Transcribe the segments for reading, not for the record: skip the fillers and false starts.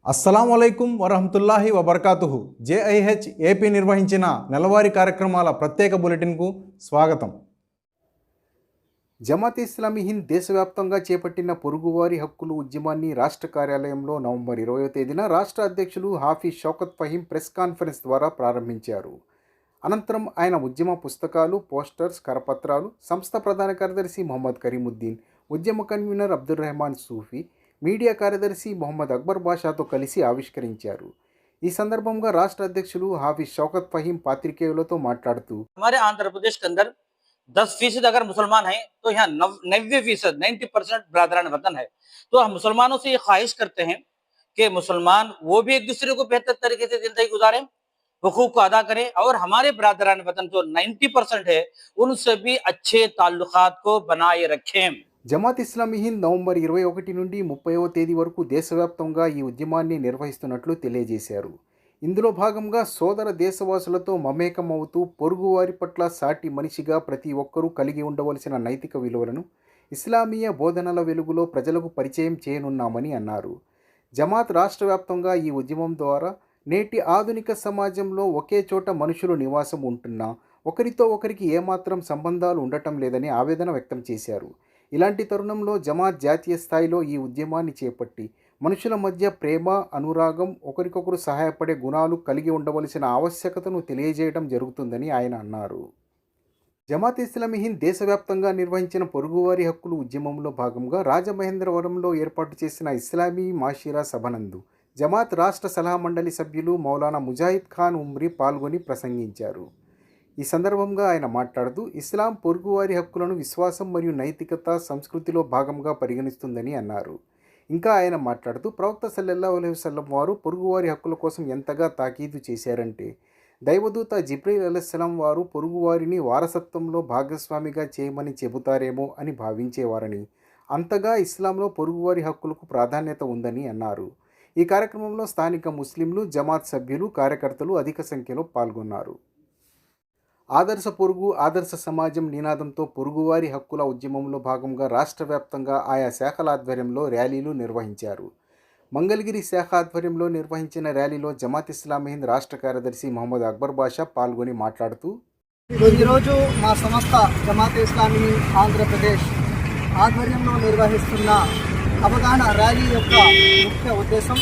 అస్సలాము అలైకుం వరహమతుల్లాహి వబర్కాతుహు. JIH AP నిర్వహించిన నెలవారీ కార్యక్రమాల ప్రత్యేక బులెటిన్కు స్వాగతం. జమాత్ ఇస్లామీ హింద్ దేశవ్యాప్తంగా చేపట్టిన పొరుగువారి హక్కులు ఉద్యమాన్ని రాష్ట్ర కార్యాలయంలో నవంబర్ 20వ తేదీన రాష్ట్ర అధ్యక్షులు హాఫీజ్ షౌకత్ ఫహీం ప్రెస్ కాన్ఫరెన్స్ ద్వారా ప్రారంభించారు. అనంతరం ఆయన ఉద్యమ పుస్తకాలు, పోస్టర్స్, కరపత్రాలు సంస్థ ప్రధాన కార్యదర్శి మొహమ్మద్ కరీముద్దీన్, ఉద్యమ కన్వీనర్ అబ్దుల్ రెహమాన్ సూఫీ, మీడియా కార్యదర్శి మొహమ్మద్ అక్బర్ బాషాతో కలిసి ఆవిష్కరించారు. ఈ సందర్భంగా రాష్ట్ర అధ్యక్షులు హాఫీజ్ షౌకత్ ఫహీం పాత్రికేయులతో మాట్లాడుతూ, हमारे आंध्र प्रदेश के अंदर 10% अगर मुसलमान हैं तो यहाँ 90% 90% बरादरान वतन है। तो हम मुसलमानों से ये ख्वाहिश करते हैं कि मुसलमान वो भी एक दूसरे को बेहतर तरीके से जिंदगी गुजारें, हुकूक को अदा करें और हमारे बरादरान वतन जो 90% है उनसे भी अच्छे ताल्लुकात को बनाए रखें। జమాత్ ఇస్లామీ హింద్ నవంబర్ 21 నుండి 30వ తేదీ వరకు దేశవ్యాప్తంగా ఈ ఉద్యమాన్ని నిర్వహిస్తున్నట్లు తెలియజేశారు. ఇందులో భాగంగా సోదర దేశవాసులతో మమేకం అవుతూ పొరుగువారి పట్ల సాటి మనిషిగా ప్రతి ఒక్కరూ కలిగి ఉండవలసిన నైతిక విలువలను ఇస్లామీయ బోధనల వెలుగులో ప్రజలకు పరిచయం చేయనున్నామని అన్నారు. జమాత్ రాష్ట్ర వ్యాప్తంగా ఈ ఉద్యమం ద్వారా నేటి ఆధునిక సమాజంలో ఒకే చోట మనుషులు నివాసం ఉంటున్నా ఒకరితో ఒకరికి ఏమాత్రం సంబంధాలు ఉండటం లేదని ఆవేదన వ్యక్తం చేశారు. ఇలాంటి తరుణంలో జమాత్ జాతీయ స్థాయిలో ఈ ఉద్యమాన్ని చేపట్టి మనుషుల మధ్య ప్రేమ, అనురాగం, ఒకరికొకరు సహాయపడే గుణాలు కలిగి ఉండవలసిన ఆవశ్యకతను తెలియజేయడం జరుగుతుందని ఆయన అన్నారు. జమాత్ ఇస్లామీ హింద్ దేశవ్యాప్తంగా నిర్వహించిన పొరుగువారి హక్కులు ఉద్యమంలో భాగంగా రాజమహేంద్రవరంలో ఏర్పాటు చేసిన ఇస్లామీ మాషీరా సభనందు జమాత్ రాష్ట్ర సలహా మండలి సభ్యులు మౌలానా ముజాహిద్ ఖాన్ ఉమ్రీ పాల్గొని ప్రసంగించారు. ఈ సందర్భంగా ఆయన మాట్లాడుతూ, ఇస్లాం పొరుగువారి హక్కులను విశ్వాసం మరియు నైతికత, సంస్కృతిలో భాగంగా పరిగణిస్తుందని అన్నారు. ఇంకా ఆయన మాట్లాడుతూ, ప్రవక్త సల్లల్లాహు అలైహి వసల్లం వారు పొరుగువారి హక్కుల కోసం ఎంతగా తాకీదు చేశారంటే, దైవదూత జిబ్రీల్ అలైహిస్సలాం వారు పొరుగువారిని వారసత్వంలో భాగస్వామిగా చేయమని చెబుతారేమో అని భావించేవారని, అంతగా ఇస్లాంలో పొరుగువారి హక్కులకు ప్రాధాన్యత ఉందని అన్నారు. ఈ కార్యక్రమంలో స్థానిక ముస్లింలు, జమాత్ సభ్యులు, కార్యకర్తలు అధిక సంఖ్యలో పాల్గొన్నారు. ఆదర్శ పొరుగు, ఆదర్శ సమాజం నినాదంతో పొరుగువారి హక్కుల ఉద్యమంలో భాగంగా రాష్ట్ర వ్యాప్తంగా ఆయా శాఖల ఆధ్వర్యంలో ర్యాలీలు నిర్వహించారు. మంగళగిరి శాఖ ఆధ్వర్యంలో నిర్వహించిన ర్యాలీలో జమాత్ ఇస్లామీ హింద్ రాష్ట్ర కార్యదర్శి మొహమ్మద్ అక్బర్ బాషా పాల్గొని మాట్లాడుతూ, ఈరోజు మా సంస్థ జమాత్ ఇస్లామీ హింద్ ఆంధ్రప్రదేశ్ ఆధ్వర్యంలో నిర్వహిస్తున్న అవగాహన ర్యాలీ యొక్క ముఖ్య ఉద్దేశం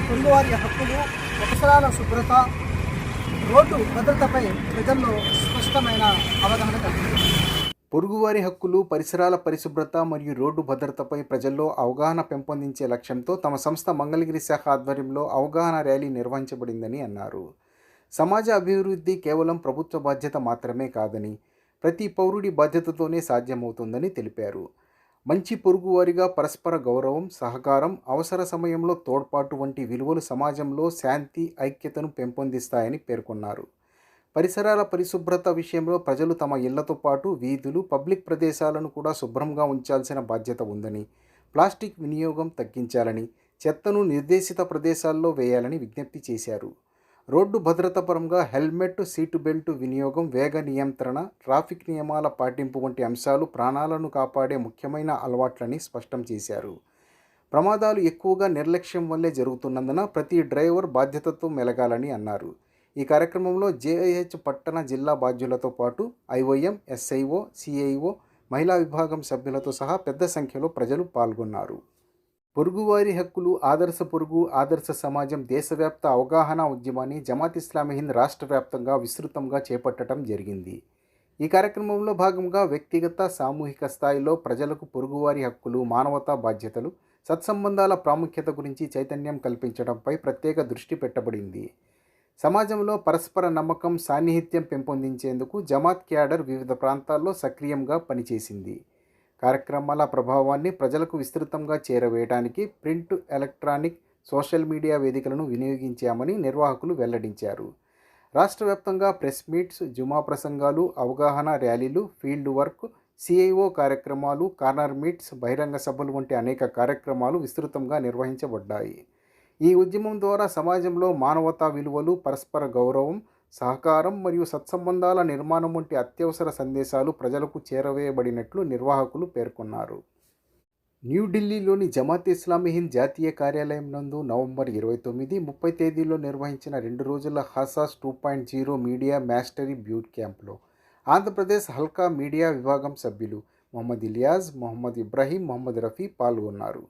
పొరుగువారి హక్కులు, పరిసరాల శుభ్రత, రోడ్డు భద్రతపై ప్రజల్లో స్పష్టమైన అవగాహన కలిగింది. పొరుగువారి హక్కులు, పరిసరాల పరిశుభ్రత మరియు రోడ్డు భద్రతపై ప్రజల్లో అవగాహన పెంపొందించే లక్ష్యంతో తమ సంస్థ మంగళగిరి శాఖ ఆధ్వర్యంలో అవగాహన ర్యాలీ నిర్వహించబడిందని అన్నారు. సమాజ అభివృద్ధి కేవలం ప్రభుత్వ బాధ్యత మాత్రమే కాదని, ప్రతి పౌరుడి బాధ్యతతోనే సాధ్యమవుతుందని తెలిపారు. మంచి పొరుగువారిగా పరస్పర గౌరవం, సహకారం, అవసర సమయంలో తోడ్పాటు వంటి విలువలు సమాజంలో శాంతి, ఐక్యతను పెంపొందిస్తాయని పేర్కొన్నారు. పరిసరాల పరిశుభ్రత విషయంలో ప్రజలు తమ ఇళ్లతో పాటు వీధులు, పబ్లిక్ ప్రదేశాలను కూడా శుభ్రంగా ఉంచాల్సిన బాధ్యత ఉందని, ప్లాస్టిక్ వినియోగం తగ్గించాలని, చెత్తను నిర్దేశిత ప్రదేశాల్లో వేయాలని విజ్ఞప్తి చేశారు. రోడ్డు భద్రత పరంగా హెల్మెట్, సీటు బెల్ట్ వినియోగం, వేగ నియంత్రణ, ట్రాఫిక్ నియమాల పాటింపు వంటి అంశాలు ప్రాణాలను కాపాడే ముఖ్యమైన అలవాట్లని స్పష్టం చేశారు. ప్రమాదాలు ఎక్కువగా నిర్లక్ష్యం వల్లే జరుగుతున్నందున ప్రతి డ్రైవర్ బాధ్యతతో మెలగాలని అన్నారు. ఈ కార్యక్రమంలో జేఐహెచ్ పట్టణ, జిల్లా బాధ్యులతో పాటు ఐఓఎం, ఎస్ఐఓ, సిఐఓ, మహిళా విభాగం సభ్యులతో సహా పెద్ద సంఖ్యలో ప్రజలు పాల్గొన్నారు. పొరుగువారి హక్కులు, ఆదర్శ పొరుగు, ఆదర్శ సమాజం దేశవ్యాప్త అవగాహన ఉద్యమాన్ని జమాత్ ఇస్లామీ హింద్ రాష్ట్ర వ్యాప్తంగా విస్తృతంగా చేపట్టడం జరిగింది. ఈ కార్యక్రమంలో భాగంగా వ్యక్తిగత, సామూహిక స్థాయిలో ప్రజలకు పొరుగువారి హక్కులు, మానవతా బాధ్యతలు, సత్సంబంధాల ప్రాముఖ్యత గురించి చైతన్యం కల్పించడంపై ప్రత్యేక దృష్టి పెట్టబడింది. సమాజంలో పరస్పర నమ్మకం, సాన్నిహిత్యం పెంపొందించేందుకు జమాత్ క్యాడర్ వివిధ ప్రాంతాల్లో సక్రియంగా పనిచేసింది. కార్యక్రమాల ప్రభావాన్ని ప్రజలకు విస్తృతంగా చేరవేయడానికి ప్రింట్, ఎలక్ట్రానిక్, సోషల్ మీడియా వేదికలను వినియోగించామని నిర్వాహకులు వెల్లడించారు. రాష్ట్ర వ్యాప్తంగా ప్రెస్ మీట్స్, జుమా ప్రసంగాలు, అవగాహన ర్యాలీలు, ఫీల్డ్ వర్క్, సిఐఓ కార్యక్రమాలు, కార్నర్ మీట్స్, బహిరంగ సభలు వంటి అనేక కార్యక్రమాలు విస్తృతంగా నిర్వహించబడ్డాయి. ఈ ఉద్యమం ద్వారా సమాజంలో మానవతా విలువలు, పరస్పర గౌరవం, సహకారం మరియు సత్సంబంధాల నిర్మాణం వంటి అత్యవసర సందేశాలు ప్రజలకు చేరవేయబడినట్లు నిర్వాహకులు పేర్కొన్నారు. న్యూఢిల్లీలోని జమాత్ ఇస్లామీ హింద్ జాతీయ కార్యాలయం నందు నవంబర్ 29, 30 తేదీల్లో నిర్వహించిన 2 రోజుల హసాస్ 2.0 మీడియా మాస్టరీ బ్యూట్ క్యాంప్లో ఆంధ్రప్రదేశ్ హల్కా మీడియా విభాగం సభ్యులు మొహమ్మద్ ఇలియాజ్, మొహమ్మద్ ఇబ్రాహీం, మొహమ్మద్ రఫీ పాల్గొన్నారు.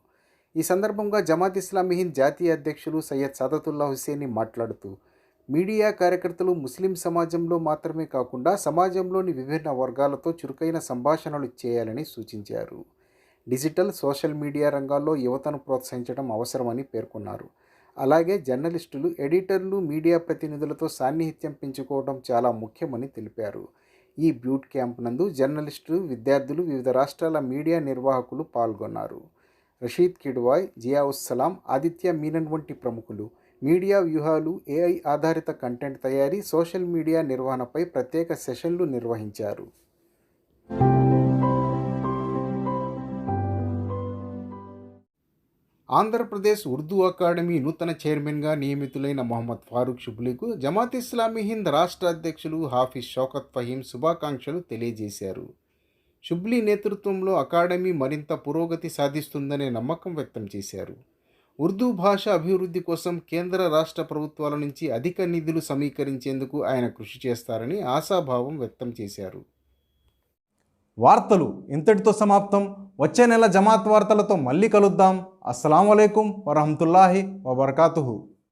ఈ సందర్భంగా జమాత్ ఇస్లామీ హింద్ జాతీయ అధ్యక్షులు సయ్యద్ సాదతుల్లా హుస్సేని మాట్లాడుతూ మీడియా కార్యకర్తలు ముస్లిం సమాజంలో మాత్రమే కాకుండా సమాజంలోని విభిన్న వర్గాలతో చురుకైన సంభాషణలు చేయాలని సూచించారు. డిజిటల్, సోషల్ మీడియా రంగాల్లో యువతను ప్రోత్సహించడం అవసరమని పేర్కొన్నారు. అలాగే జర్నలిస్టులు, ఎడిటర్లు, మీడియా ప్రతినిధులతో సాన్నిహిత్యం పెంచుకోవడం చాలా ముఖ్యమని తెలిపారు. ఈ బ్యూట్ క్యాంప్ నందు జర్నలిస్టులు, విద్యార్థులు, వివిధ రాష్ట్రాల మీడియా నిర్వాహకులు పాల్గొన్నారు. రషీద్ కిడ్వాయ్, జియా ఉస్సలాం, ఆదిత్య మీనన్ వంటి ప్రముఖులు మీడియా వ్యూహాలు, AI ఆధారిత కంటెంట్ తయారీ, సోషల్ మీడియా నిర్వహణపై ప్రత్యేక సెషన్లు నిర్వహించారు. ఆంధ్రప్రదేశ్ ఉర్దూ అకాడమీ నూతన చైర్మన్గా నియమితులైన మొహమ్మద్ ఫారూక్ షుబ్లీకు జమాత్ ఇస్లామీ హింద్ రాష్ట్ర అధ్యక్షులు హాఫీజ్ షౌకత్ ఫహీం శుభాకాంక్షలు తెలియజేశారు. షుబ్లీ నేతృత్వంలో అకాడమీ మరింత పురోగతి సాధిస్తుందనే నమ్మకం వ్యక్తం చేశారు. ఉర్దూ భాష అభివృద్ధి కోసం కేంద్ర రాష్ట్ర ప్రభుత్వాల నుంచి అధిక నిధులు సమీకరించేందుకు ఆయన కృషి చేస్తారని ఆశాభావం వ్యక్తం చేశారు. వార్తలు ఇంతటితో సమాప్తం. వచ్చే నెల జమాత్ వార్తలతో మళ్ళీ కలుద్దాం. అస్సలాము అలైకుం వరహమతుల్లాహి వబర్కాతుహు.